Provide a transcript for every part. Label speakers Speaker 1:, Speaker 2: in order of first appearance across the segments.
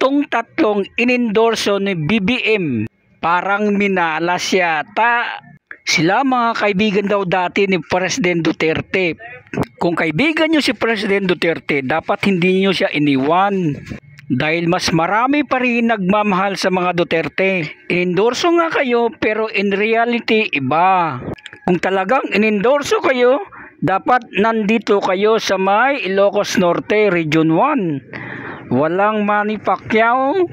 Speaker 1: itong tatlong inendorso ni BBM, parang minalas yata. Sila mga kaibigan daw dati ni President Duterte. Kung kaibigan nyo si President Duterte, dapat hindi nyo siya iniwan. Dahil mas marami pa rin nagmamahal sa mga Duterte. Inendorso nga kayo pero in reality iba. Kung talagang inendorso kayo, dapat nandito kayo sa may Ilocos Norte, Region 1. Walang Manny Pacquiao,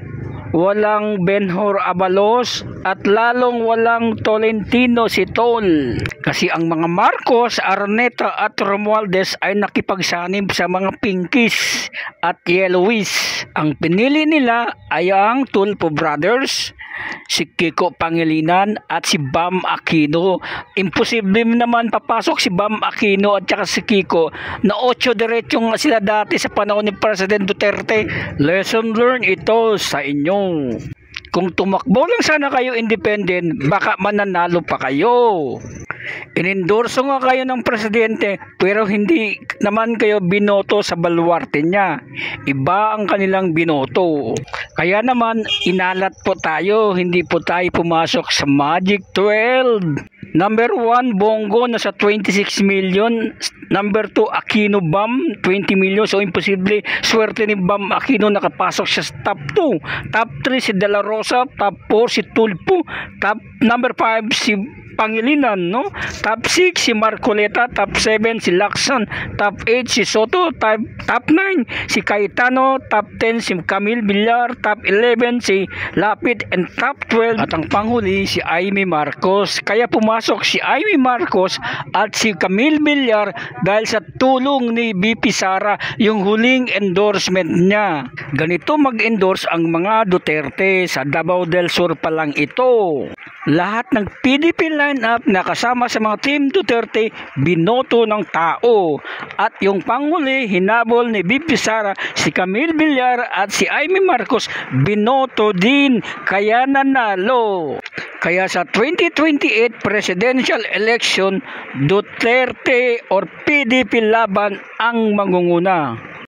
Speaker 1: walang Benhur Abalos, at lalong walang Tolentino si Tol. Kasi ang mga Marcos, Araneta at Romualdez ay nakipagsanib sa mga Pinkies at Yellowies. Ang pinili nila ay ang Tulfo Brothers, si Kiko Pangilinan at si Bam Aquino. Imposible naman papasok si Bam Aquino at saka si Kiko na 8 diretsong sila dati sa panahon ni President Duterte. Lesson learned ito sa inyo. Kung tumakbo lang sana kayo independent, baka mananalo pa kayo. Inendorso nga kayo ng presidente pero hindi naman kayo binoto sa baluarte niya. Iba ang kanilang binoto. Kaya naman inalat po tayo, hindi po tayo pumasok sa Magic 12. Number 1, Bongo nasa 26 million. Number 2, Aquino Bam, 20 million. So imposible, swerte ni Bam Aquino nakapasok siya sa top 2. Top 3 si De La Rosa, top 4 si Tulfo, number 5 si Pangilinan, no? Top 6 si Marcoleta, top 7 si Lacson, top 8 si Soto, top 9 si Cayetano, top 10 si Camille Villar, top 11 si Lapid, and top 12 at ang panghuli si Amy Marcos. Kaya pumasok si Amy Marcos at si Camille Villar dahil sa tulong ni BP Sara, yung huling endorsement niya. Ganito mag-endorse ang mga Duterte. Sa Davao del Sur pa lang ito. Lahat ng PDP line-up na kasama sa mga Team Duterte, binoto ng tao. At yung panghuli, hinabol ni BP Sara, si Camille Villar at si Amy Marcos, binoto din. Kaya nanalo. Kaya sa 2028 presidential election, Duterte or PDP laban ang mangunguna.